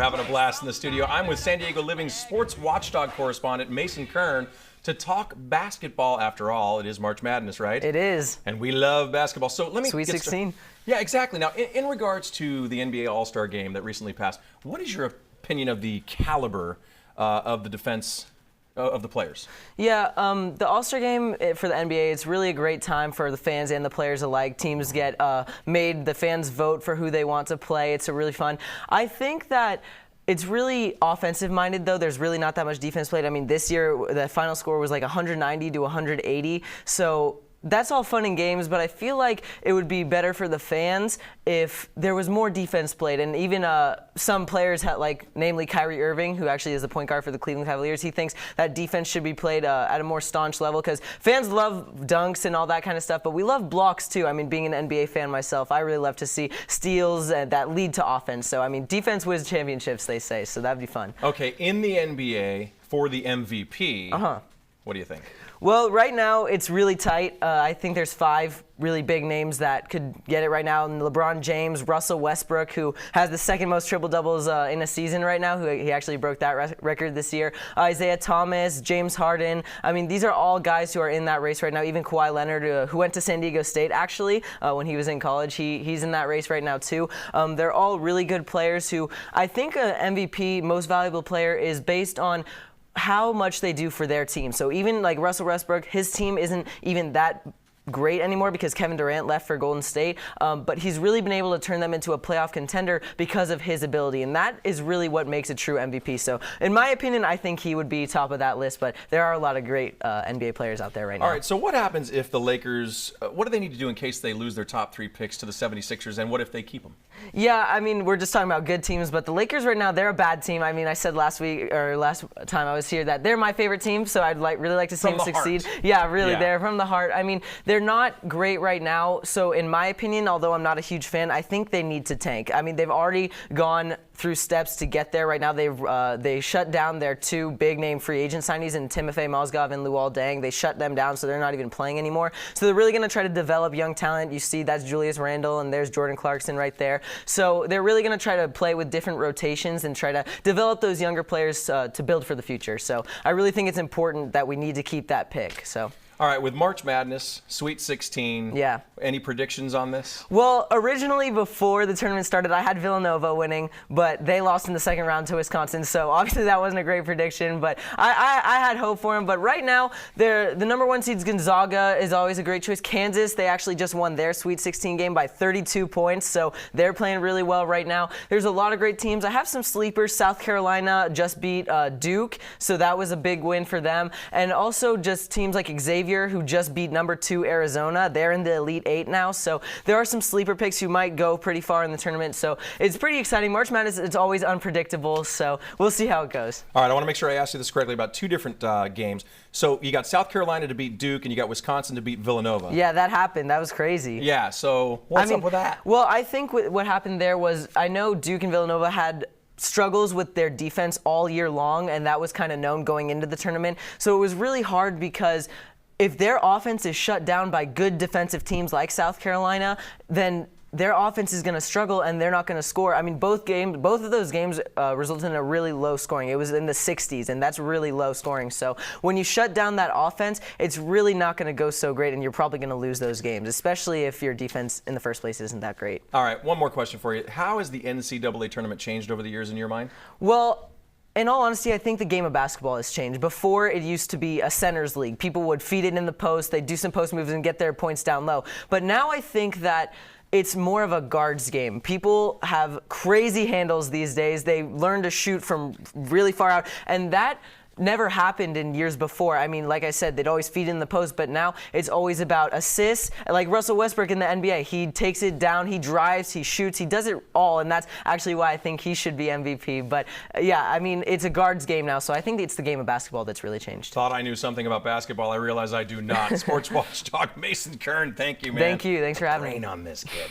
having a blast in the studio. I'm with San Diego Living's sports watchdog correspondent, Mason Kern, to talk basketball. After all, it is March Madness, right? It is. And we love basketball. So let me Sweet 16. Yeah, exactly. Now, in regards to the NBA All-Star game that recently passed, what is your opinion of the caliber of the defense of the players? Yeah, the All-Star game for the NBA, it's really a great time for the fans and the players alike. Teams get the fans vote for who they want to play. It's a really fun. I think that it's really offensive-minded, though. There's really not that much defense played. I mean, this year, the final score was like 190 to 180. So that's all fun and games, but I feel like it would be better for the fans if there was more defense played. And even some players, namely Kyrie Irving, who actually is the point guard for the Cleveland Cavaliers, he thinks that defense should be played at a more staunch level because fans love dunks and all that kind of stuff, but we love blocks too. I mean, being an NBA fan myself, I really love to see steals that lead to offense. So, I mean, defense wins championships, they say, so that'd be fun. Okay, in the NBA, for the MVP, what do you think? Well, right now it's really tight. I think there's 5 really big names that could get it right now. And LeBron James, Russell Westbrook, who has the second most triple-doubles in a season right now, he actually broke that record this year. Isaiah Thomas, James Harden. I mean, these are all guys who are in that race right now. Even Kawhi Leonard, who went to San Diego State, actually, when he was in college. He's in that race right now, too. They're all really good players who I think an MVP, most valuable player, is based on how much they do for their team. So even like Russell Westbrook, his team isn't even that great anymore because Kevin Durant left for Golden State, but he's really been able to turn them into a playoff contender because of his ability, and that is really what makes a true MVP. So in my opinion, I think he would be top of that list, but there are a lot of great NBA players out there right now. All right, so what happens if the Lakers, what do they need to do in case they lose their top 3 picks to the 76ers, and what if they keep them? Yeah, I mean, we're just talking about good teams, but the Lakers right now, they're a bad team. I mean, I said last time I was here that they're my favorite team, so I'd really like to see them succeed. Yeah, really, they're from the heart. I mean, they're not great right now, so in my opinion, although I'm not a huge fan, I think they need to tank. I mean, they've already gone through steps to get there. Right now, they shut down their 2 big-name free agent signees in Timofey Mozgov and Luol Deng. They shut them down, so they're not even playing anymore. So they're really going to try to develop young talent. You see, that's Julius Randle, and there's Jordan Clarkson right there. So they're really going to try to play with different rotations and try to develop those younger players to build for the future. So I really think it's important that we need to keep that pick. So. All right, with March Madness, Sweet 16, any predictions on this? Well, originally before the tournament started, I had Villanova winning, but they lost in the second round to Wisconsin, so obviously that wasn't a great prediction, but I had hope for them. But right now, the number 1 seed's Gonzaga is always a great choice. Kansas, they actually just won their Sweet 16 game by 32 points, so they're playing really well right now. There's a lot of great teams. I have some sleepers. South Carolina just beat Duke, so that was a big win for them. And also just teams like Xavier, who just beat number 2 Arizona. They're in the Elite 8 now, so there are some sleeper picks who might go pretty far in the tournament, so it's pretty exciting. March Madness, it's always unpredictable, so we'll see how it goes. All right, I want to make sure I asked you this correctly about 2 different games. So you got South Carolina to beat Duke, and you got Wisconsin to beat Villanova. Yeah, that happened. That was crazy. Yeah, so what's up with that? Well, I think what happened there was, I know Duke and Villanova had struggles with their defense all year long, and that was kind of known going into the tournament. So it was really hard because if their offense is shut down by good defensive teams like South Carolina, then their offense is going to struggle and they're not going to score. I mean, both of those games resulted in a really low scoring. It was in the 60s, and that's really low scoring. So when you shut down that offense, it's really not going to go so great, and you're probably going to lose those games, especially if your defense in the first place isn't that great. All right, one more question for you. How has the NCAA tournament changed over the years in your mind? Well, in all honesty, I think the game of basketball has changed. Before, it used to be a centers league. People would feed it in the post, they'd do some post moves and get their points down low. But now I think that it's more of a guards game. People have crazy handles these days. They learn to shoot from really far out, and that never happened in years before. I mean, like I said, they'd always feed in the post, but now it's always about assists. Like Russell Westbrook in the NBA, he takes it down, he drives, he shoots, he does it all, and that's actually why I think he should be MVP. But yeah, I mean, it's a guards game now, so I think it's the game of basketball that's really changed. Thought I knew something about basketball. I realize I do not. Sports Watchdog Mason Kern, thank you, man. Thank you. Thanks for having me. Rain on this kid.